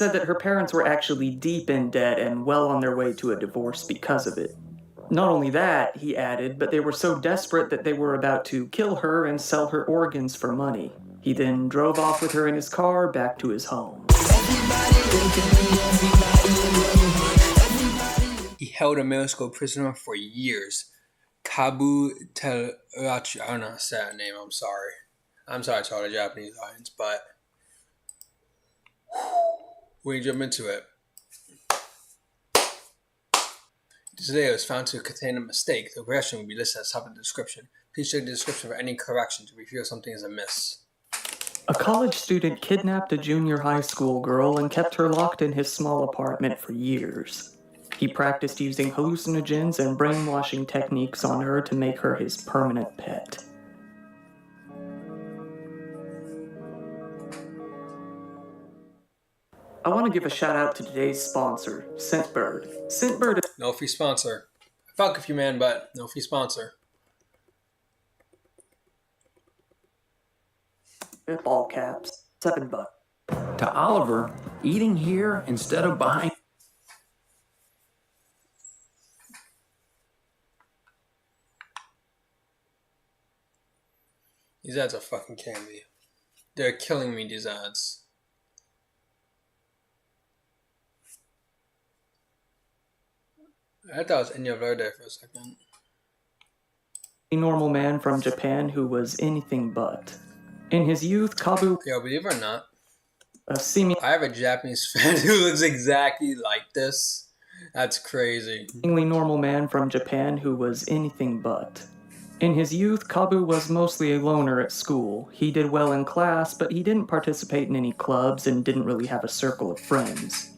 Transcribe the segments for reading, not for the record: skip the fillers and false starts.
said that her parents were actually deep in debt and well on their way to a divorce because of it. Not only that, he added, but they were so desperate that they were about to kill her and sell her organs for money. He then drove off with her in his car back to his home. He held a middle school prisoner for years. Kabu Telrachi. I don't know how to say that name, I'm sorry. I'm sorry to all the Japanese audience, but we jump into it. This video is found to contain a mistake. The correction will be listed as top of the description. Please check the description for any corrections if you feel something is amiss. A college student kidnapped a junior high school girl and kept her locked in his small apartment for years. He practiced using hallucinogens and brainwashing techniques on her to make her his permanent pet. I want to give a shout out to today's sponsor, Scentbird. Scentbird is No free sponsor. Fuck if you man, but no free sponsor. all caps, $7. To Oliver, eating here instead of buying. These ads are fucking killing me. They're killing me, these ads. I thought it was Enya Verde for a second. A normal man from Japan who was anything but. In his youth, Kabu, Yo, believe it or not, a seemingly I have a Japanese fan who looks exactly like this. That's crazy. normal man from Japan who was anything but. In his youth, Kabu was mostly a loner at school. He did well in class, but he didn't participate in any clubs and didn't really have a circle of friends.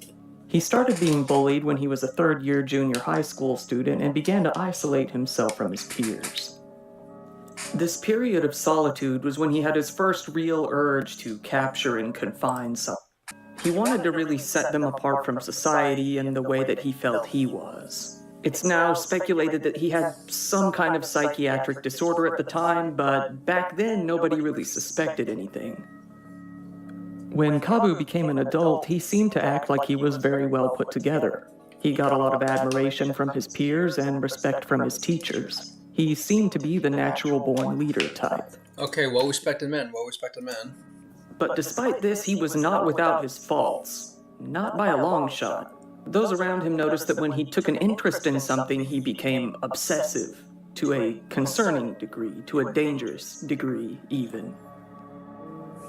He started being bullied when he was a third-year junior high school student and began to isolate himself from his peers. This period of solitude was when he had his first real urge to capture and confine someone. He wanted to really set them apart from society and the way that he felt he was. It's now speculated that he had some kind of psychiatric disorder at the time, but back then nobody really suspected anything. When Kabu became an adult, he seemed to act like he was very well put together. He got a lot of admiration from his peers and respect from his teachers. He seemed to be the natural-born leader type. Okay, well-respected man, well-respected man. But despite this, he was not without his faults. Not by a long shot. Those around him noticed that when he took an interest in something, he became obsessive, to a concerning degree, to a dangerous degree, even.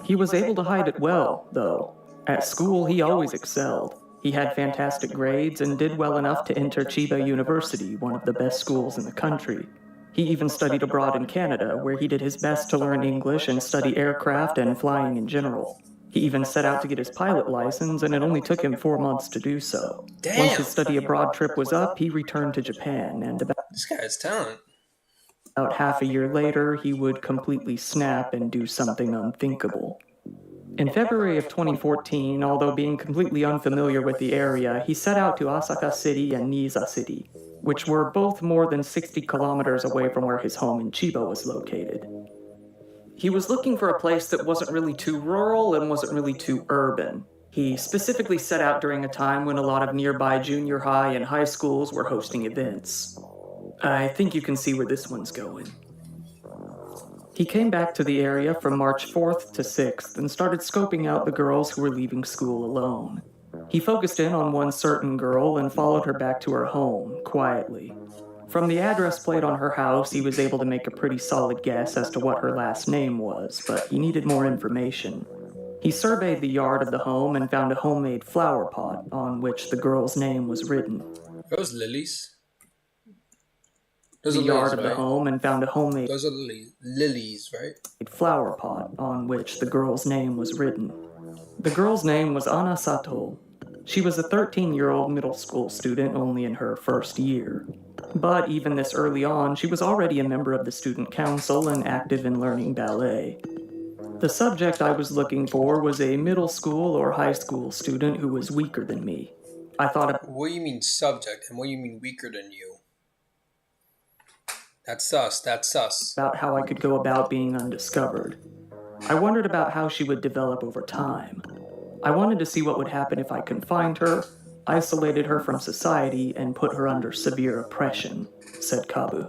He was able to hide it well, though. At school, he always excelled. He had fantastic grades and did well enough to enter Chiba University, one of the best schools in the country. He even studied abroad in Canada, where he did his best to learn English and study aircraft and flying in general. He even set out to get his pilot license, and it only took him 4 months to do so. Damn. Once his study abroad trip was up, he returned to Japan, and This guy has talent. about half a year later, he would completely snap and do something unthinkable. In February of 2014, although being completely unfamiliar with the area, he set out to Osaka City and Niza City, which were both more than 60 kilometers away from where his home in Chiba was located. He was looking for a place that wasn't really too rural and wasn't really too urban. He specifically set out during a time when a lot of nearby junior high and high schools were hosting events. I think you can see where this one's going. He came back to the area from March 4th to 6th and started scoping out the girls who were leaving school alone. He focused in on one certain girl and followed her back to her home, quietly. From the address plate on her house, he was able to make a pretty solid guess as to what her last name was, but he needed more information. He surveyed the yard of the home and found a homemade flower pot on which the girl's name was written. Those lilies? The yard of the home and found a homemade Those are lilies, right? flower pot on which the girl's name was written. The girl's name was Ana Sato. She was a 13-year-old middle school student only in her first year. But even this early on, she was already a member of the student council and active in learning ballet. The subject I was looking for was a middle school or high school student who was weaker than me. I thought What do you mean subject, and what do you mean weaker than you? That's sus, that's sus. about how I could go about being undiscovered. I wondered about how she would develop over time. I wanted to see what would happen if I confined her, isolated her from society, and put her under severe oppression, said Kabu.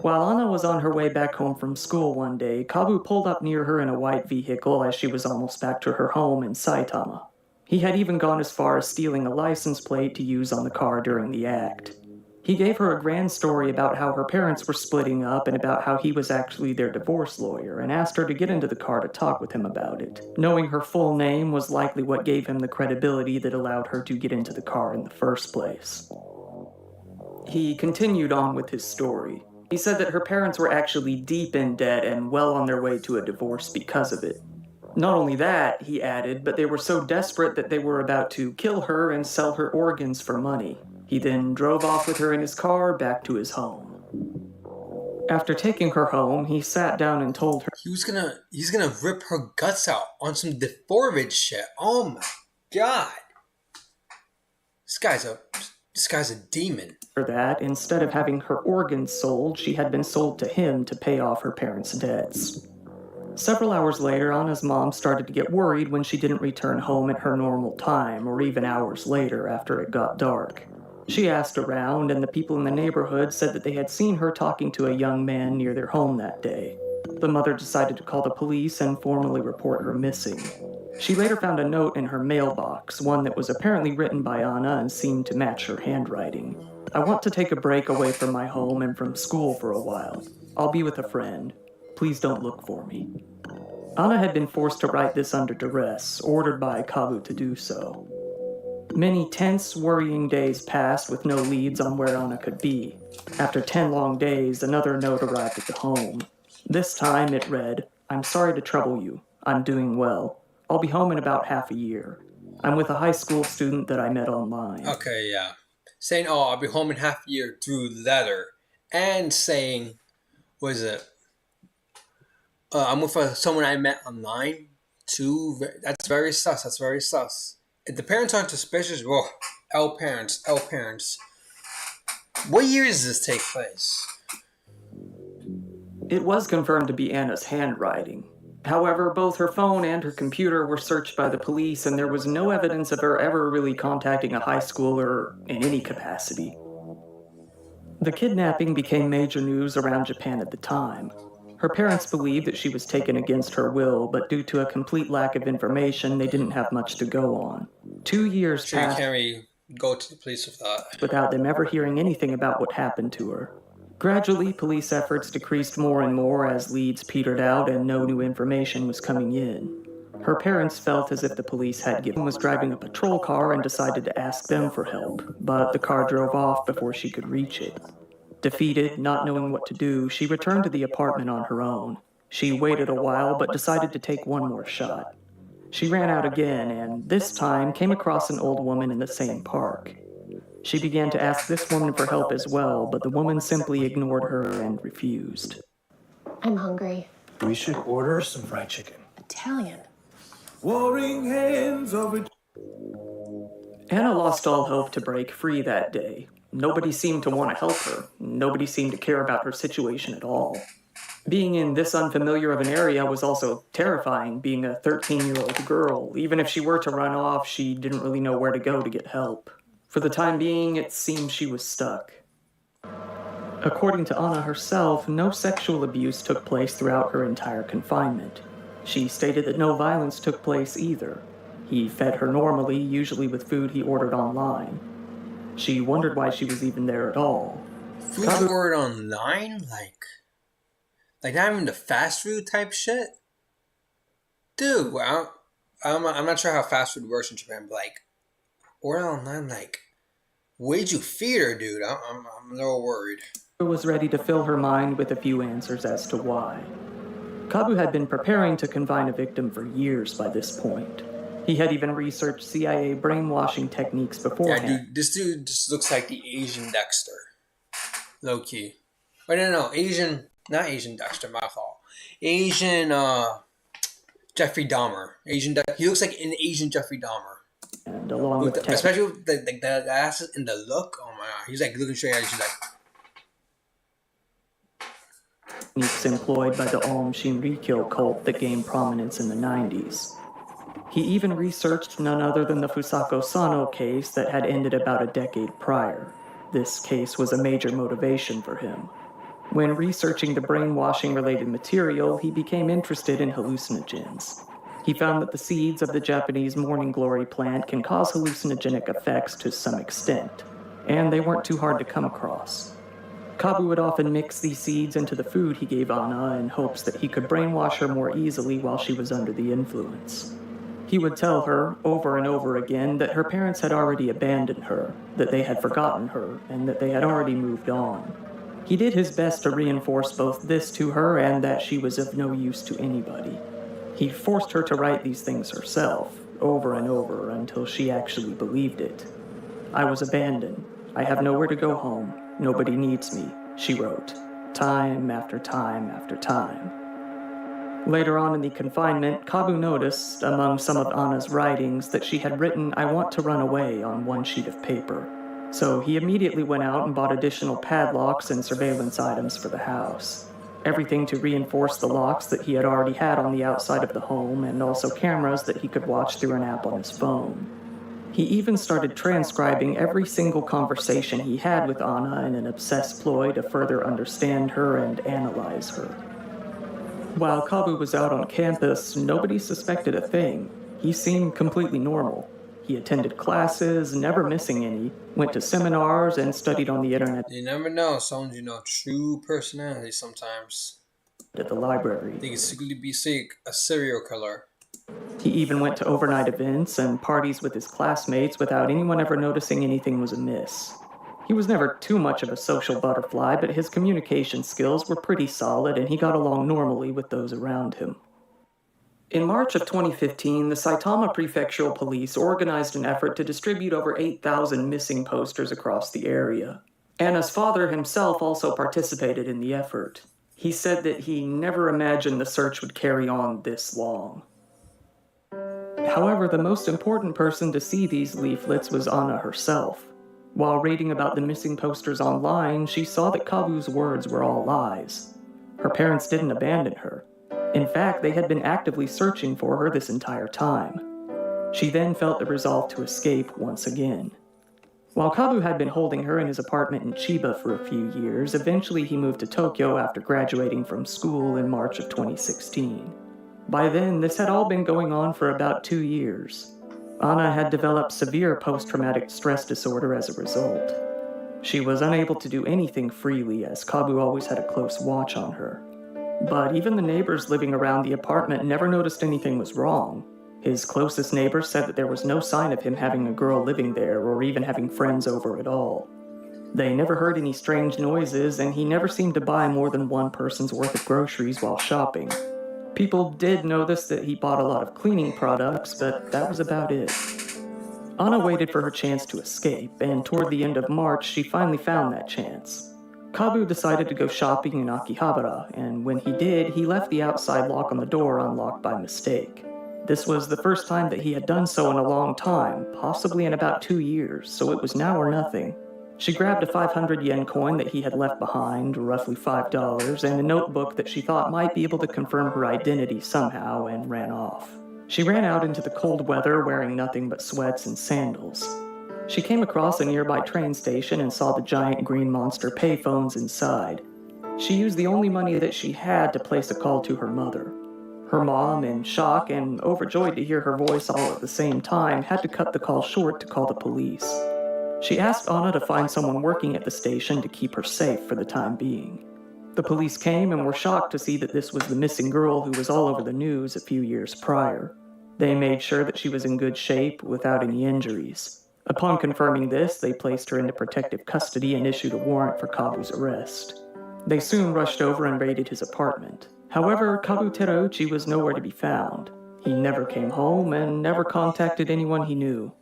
While Anna was on her way back home from school one day, Kabu pulled up near her in a white vehicle as she was almost back to her home in Saitama. He had even gone as far as stealing a license plate to use on the car during the act. He gave her a grand story about how her parents were splitting up and about how he was actually their divorce lawyer, and asked her to get into the car to talk with him about it. Knowing her full name was likely what gave him the credibility that allowed her to get into the car in the first place. He continued on with his story. He said that her parents were actually deep in debt and well on their way to a divorce because of it. Not only that, he added, but they were so desperate that they were about to kill her and sell her organs for money. He then drove off with her in his car back to his home. After taking her home, he sat down and told her he's gonna rip her guts out on some deformed shit. Oh my god. This guy's a demon. that instead of having her organs sold, she had been sold to him to pay off her parents' debts. Several hours later, Anna's mom started to get worried when she didn't return home at her normal time, or even hours later after it got dark. She asked around, and the people in the neighborhood said that they had seen her talking to a young man near their home that day. The mother decided to call the police and formally report her missing. She later found a note in her mailbox, one that was apparently written by Anna and seemed to match her handwriting. I want to take a break away from my home and from school for a while. I'll be with a friend. Please don't look for me. Anna had been forced to write this under duress, ordered by Kabu to do so. Many tense, worrying days passed with no leads on where Anna could be. After 10 long days, another note arrived at the home. This time it read, "I'm sorry to trouble you. I'm doing well. I'll be home in about half a year. I'm with a high school student that I met online." Okay, yeah. Saying, oh, I'll be home in half a year through letter. And saying, what is it? I'm with someone I met online. Too. That's very sus. That's very sus. If the parents aren't suspicious, well, L parents. What year does this take place? It was confirmed to be Anna's handwriting. However, both her phone and her computer were searched by the police, and there was no evidence of her ever really contacting a high schooler in any capacity. The kidnapping became major news around Japan at the time. Her parents believed that she was taken against her will, but due to a complete lack of information, they didn't have much to go on. 2 years Sure, you passed can't really go to the police with that. without them ever hearing anything about what happened to her. Gradually, police efforts decreased more and more as leads petered out and no new information was coming in. Her parents felt as if the police had given was driving a patrol car and decided to ask them for help, but the car drove off before she could reach it. Defeated, not knowing what to do, she returned to the apartment on her own. She waited a while but decided to take one more shot. She ran out again and, this time, came across an old woman in the same park. She began to ask this woman for help as well, but the woman simply ignored her and refused. I'm hungry. We should order some fried chicken. Italian. Warring hands over. Anna lost all hope to break free that day. Nobody seemed to want to help her. Nobody seemed to care about her situation at all. Being in this unfamiliar of an area was also terrifying, being a 13-year-old girl. Even if she were to run off, she didn't really know where to go to get help. For the time being, it seemed she was stuck. According to Anna herself, no sexual abuse took place throughout her entire confinement. She stated that no violence took place either. He fed her normally, usually with food he ordered online. She wondered why she was even there at all. Food ordered online? Like not even the fast food type shit? Dude, well, I'm not sure how fast food works in Japan, but order online, where'd you feed her, dude? I'm a little worried. Was ready to fill her mind with a few answers as to why. Kabu had been preparing to confine a victim for years by this point. He had even researched CIA brainwashing techniques beforehand. Yeah, dude, this dude just looks like the Asian Dexter. Low key. Wait, no, not Asian Dexter, my fault. Asian, Jeffrey Dahmer. He looks like an Asian Jeffrey Dahmer. And along with the especially with the asses and the look, oh my god, he's looking straight at you, he's techniques employed by the Aum Shinrikyo cult that gained prominence in the 90s. He even researched none other than the Fusako Sano case that had ended about a decade prior. This case was a major motivation for him. When researching the brainwashing-related material, he became interested in hallucinogens. He found that the seeds of the Japanese morning glory plant can cause hallucinogenic effects to some extent, and they weren't too hard to come across. Kabu would often mix these seeds into the food he gave Anna in hopes that he could brainwash her more easily while she was under the influence. He would tell her, over and over again, that her parents had already abandoned her, that they had forgotten her, and that they had already moved on. He did his best to reinforce both this to her and that she was of no use to anybody. He forced her to write these things herself, over and over, until she actually believed it. "I was abandoned. I have nowhere to go home. Nobody needs me," she wrote, time after time after time. Later on in the confinement, Kabu noticed, among some of Anna's writings, that she had written "I want to run away" on one sheet of paper. So he immediately went out and bought additional padlocks and surveillance items for the house. Everything to reinforce the locks that he had already had on the outside of the home, and also cameras that he could watch through an app on his phone. He even started transcribing every single conversation he had with Anna in an obsessed ploy to further understand her and analyze her. While Kabu was out on campus, nobody suspected a thing. He seemed completely normal. He attended classes, never missing any, went to seminars, and studied on the internet You never know, someone's, true personality sometimes. at the library. They could secretly be a serial killer. He even went to overnight events and parties with his classmates without anyone ever noticing anything was amiss. He was never too much of a social butterfly, but his communication skills were pretty solid and he got along normally with those around him. In March of 2015, the Saitama Prefectural Police organized an effort to distribute over 8,000 missing posters across the area. Anna's father himself also participated in the effort. He said that he never imagined the search would carry on this long. However, the most important person to see these leaflets was Anna herself. While reading about the missing posters online, she saw that Kabu's words were all lies. Her parents didn't abandon her. In fact, they had been actively searching for her this entire time. She then felt the resolve to escape once again. While Kabu had been holding her in his apartment in Chiba for a few years, eventually he moved to Tokyo after graduating from school in March of 2016. By then, this had all been going on for about 2 years. Anna had developed severe post-traumatic stress disorder as a result. She was unable to do anything freely, as Kabu always had a close watch on her. But even the neighbors living around the apartment never noticed anything was wrong. His closest neighbor said that there was no sign of him having a girl living there or even having friends over at all. They never heard any strange noises, and he never seemed to buy more than one person's worth of groceries while shopping. People did notice that he bought a lot of cleaning products, but that was about it. Anna waited for her chance to escape, and toward the end of March, she finally found that chance. Kabu decided to go shopping in Akihabara, and when he did, he left the outside lock on the door unlocked by mistake. This was the first time that he had done so in a long time, possibly in about 2 years, so it was now or nothing. She grabbed a 500 yen coin that he had left behind, roughly $5, and a notebook that she thought might be able to confirm her identity somehow, and ran off. She ran out into the cold weather wearing nothing but sweats and sandals. She came across a nearby train station and saw the giant green monster payphones inside. She used the only money that she had to place a call to her mother. Her mom, in shock and overjoyed to hear her voice all at the same time, had to cut the call short to call the police. She asked Anna to find someone working at the station to keep her safe for the time being. The police came and were shocked to see that this was the missing girl who was all over the news a few years prior. They made sure that she was in good shape without any injuries. Upon confirming this, they placed her into protective custody and issued a warrant for Kabu's arrest. They soon rushed over and raided his apartment. However, Kabu Terauchi was nowhere to be found. He never came home and never contacted anyone he knew.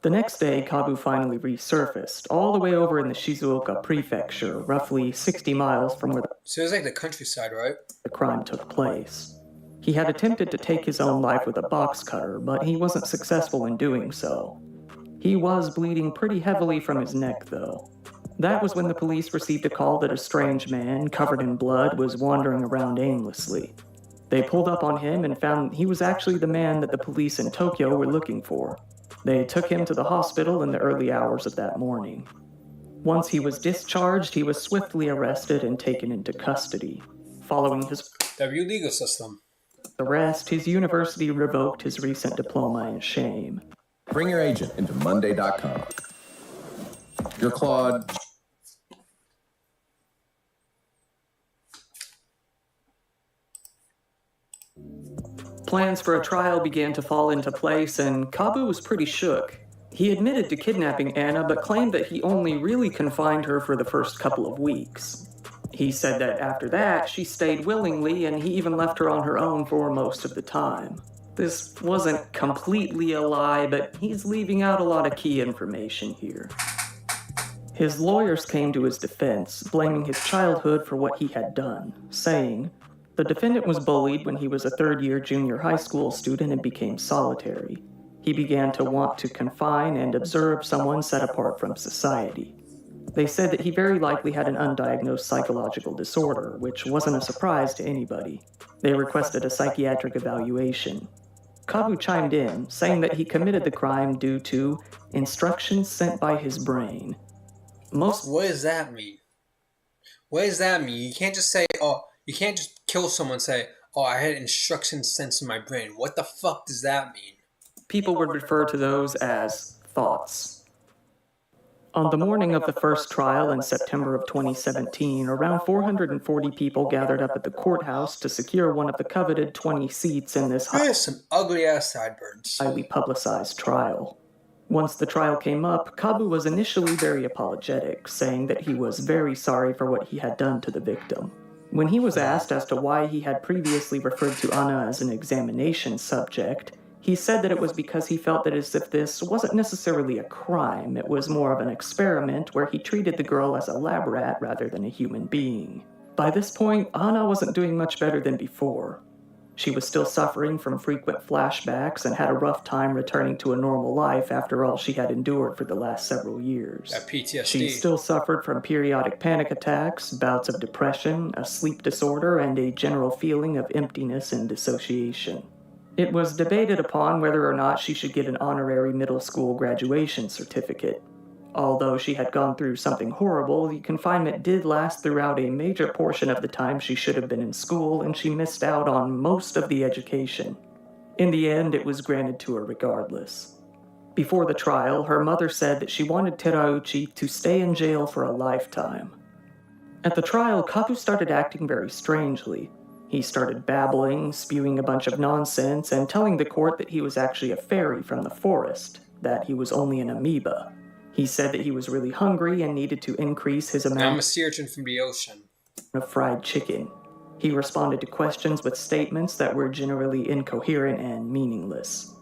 The next day, Kabu finally resurfaced, all the way over in the Shizuoka prefecture, roughly 60 miles from where So it's like the countryside, right? the crime took place. He had attempted to take his own life with a box cutter, but he wasn't successful in doing so. He was bleeding pretty heavily from his neck, though. That was when the police received a call that a strange man, covered in blood, was wandering around aimlessly. They pulled up on him and found he was actually the man that the police in Tokyo were looking for. They took him to the hospital in the early hours of that morning. Once he was discharged, he was swiftly arrested and taken into custody. Following his W legal system. arrest, his university revoked his recent diploma in shame. Bring your agent into Monday.com. You're Claude. Plans for a trial began to fall into place, and Kabu was pretty shook. He admitted to kidnapping Anna, but claimed that he only really confined her for the first couple of weeks. He said that after that, she stayed willingly, and he even left her on her own for most of the time. This wasn't completely a lie, but he's leaving out a lot of key information here. His lawyers came to his defense, blaming his childhood for what he had done, saying, the defendant was bullied when he was a third-year junior high school student and became solitary. He began to want to confine and observe someone set apart from society. They said that he very likely had an undiagnosed psychological disorder, which wasn't a surprise to anybody. They requested a psychiatric evaluation. Kabu chimed in, saying that he committed the crime due to instructions sent by his brain. What does that mean? What does that mean? You can't just say, you can't just kill someone and say, I had instructions sent to my brain. What the fuck does that mean? People would refer to those as thoughts. On the morning of the first trial in September of 2017, around 440 people gathered up at the courthouse to secure one of the coveted 20 seats in this There's some ugly-ass sideburns. highly publicized trial. Once the trial came up, Kabu was initially very apologetic, saying that he was very sorry for what he had done to the victim. When he was asked as to why he had previously referred to Anna as an examination subject, he said that it was because he felt that as if this wasn't necessarily a crime, it was more of an experiment where he treated the girl as a lab rat rather than a human being. By this point, Anna wasn't doing much better than before. She was still suffering from frequent flashbacks and had a rough time returning to a normal life after all she had endured for the last several years. That PTSD. She still suffered from periodic panic attacks, bouts of depression, a sleep disorder, and a general feeling of emptiness and dissociation. It was debated upon whether or not she should get an honorary middle school graduation certificate. Although she had gone through something horrible, the confinement did last throughout a major portion of the time she should have been in school, and she missed out on most of the education. In the end, it was granted to her regardless. Before the trial, her mother said that she wanted Terauchi to stay in jail for a lifetime. At the trial, Kabu started acting very strangely. He started babbling, spewing a bunch of nonsense, and telling the court that he was actually a fairy from the forest, that he was only an amoeba. He said that he was really hungry and needed to increase his amount I'm a sea urchin from the ocean. of fried chicken. He responded to questions with statements that were generally incoherent and meaningless.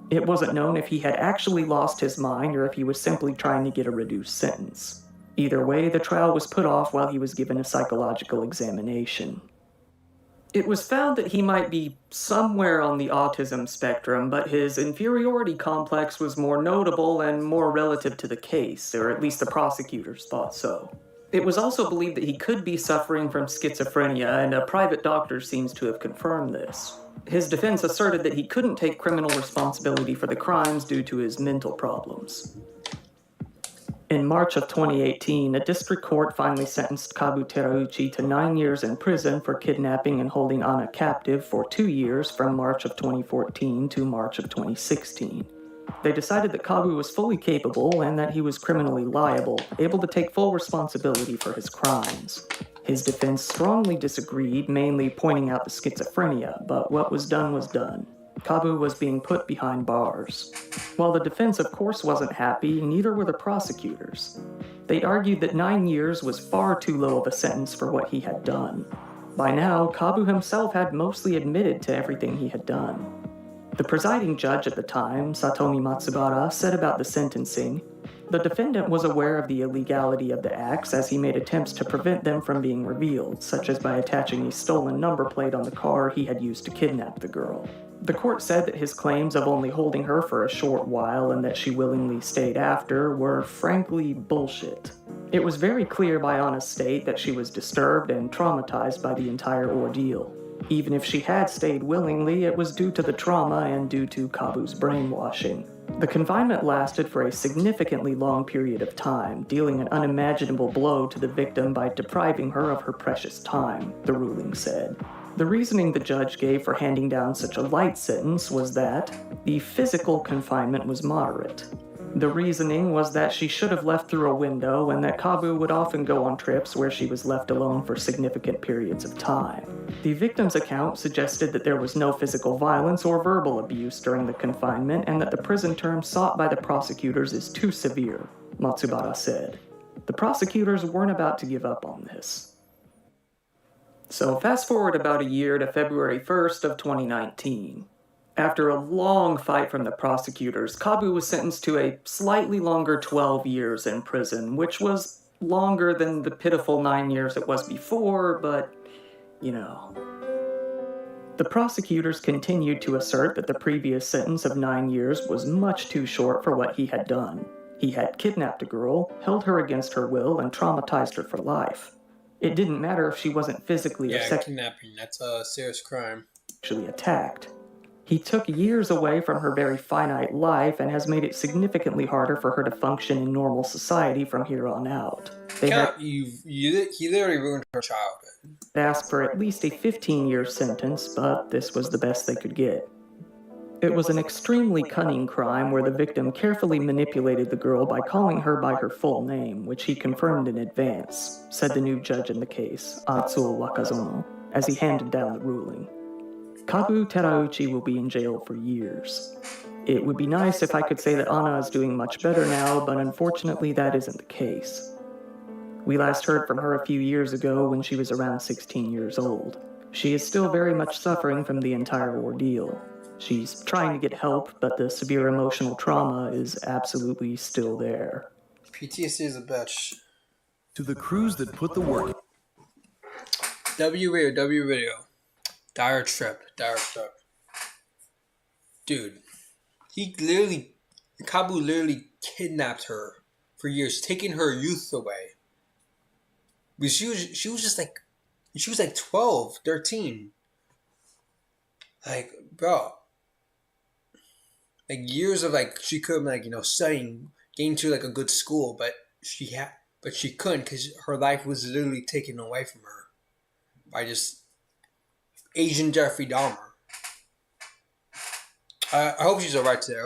It wasn't known if he had actually lost his mind or if he was simply trying to get a reduced sentence. Either way, the trial was put off while he was given a psychological examination. It was found that he might be somewhere on the autism spectrum, but his inferiority complex was more notable and more relative to the case, or at least the prosecutors thought so. It was also believed that he could be suffering from schizophrenia, and a private doctor seems to have confirmed this. His defense asserted that he couldn't take criminal responsibility for the crimes due to his mental problems. In March of 2018, a district court finally sentenced Kabu Terauchi to 9 years in prison for kidnapping and holding Anna captive for 2 years from March of 2014 to March of 2016. They decided that Kabu was fully capable and that he was criminally liable, able to take full responsibility for his crimes. His defense strongly disagreed, mainly pointing out the schizophrenia, but what was done was done. Kabu was being put behind bars. While the defense of course wasn't happy, neither were the prosecutors. They argued that 9 years was far too low of a sentence for what he had done. By now, Kabu himself had mostly admitted to everything he had done. The presiding judge at the time, Satomi Matsubara, said about the sentencing, "The defendant was aware of the illegality of the acts as he made attempts to prevent them from being revealed, such as by attaching a stolen number plate on the car he had used to kidnap the girl." The court said that his claims of only holding her for a short while and that she willingly stayed after were frankly bullshit. It was very clear by Anna's state that she was disturbed and traumatized by the entire ordeal. Even if she had stayed willingly, it was due to the trauma and due to Kabu's brainwashing. The confinement lasted for a significantly long period of time, dealing an unimaginable blow to the victim by depriving her of her precious time, the ruling said. The reasoning the judge gave for handing down such a light sentence was that the physical confinement was moderate. The reasoning was that she should have left through a window and that Kabu would often go on trips where she was left alone for significant periods of time. The victim's account suggested that there was no physical violence or verbal abuse during the confinement and that the prison term sought by the prosecutors is too severe, Matsubara said. The prosecutors weren't about to give up on this. So fast forward about a year to February 1st of 2019. After a long fight from the prosecutors, Kabu was sentenced to a slightly longer 12 years in prison, which was longer than the pitiful 9 years it was before, but, you know. The prosecutors continued to assert that the previous sentence of 9 years was much too short for what he had done. He had kidnapped a girl, held her against her will, and traumatized her for life. It didn't matter if she wasn't physically or kidnapping, that's a serious crime. Sexually attacked. He took years away from her very finite life and has made it significantly harder for her to function in normal society from here on out. He literally ruined her childhood. Asked for at least a 15-year sentence, but this was the best they could get. It was an extremely cunning crime where the victim carefully manipulated the girl by calling her by her full name, which he confirmed in advance, said the new judge in the case, Atsuo Wakazono, as he handed down the ruling. Kabu Terauchi will be in jail for years. It would be nice if I could say that Anna is doing much better now, but unfortunately that isn't the case. We last heard from her a few years ago when she was around 16 years old. She is still very much suffering from the entire ordeal. She's trying to get help, but the severe emotional trauma is absolutely still there. PTSD is a bitch. To the crews that put the work. W Radio. Dire trip. Dude, Kabu literally kidnapped her for years, taking her youth away. But she was like 12, 13. Like, bro. Like years of she could have been studying, getting to a good school, but she couldn't because her life was literally taken away from her by just Asian Jeffrey Dahmer. I hope she's alright today.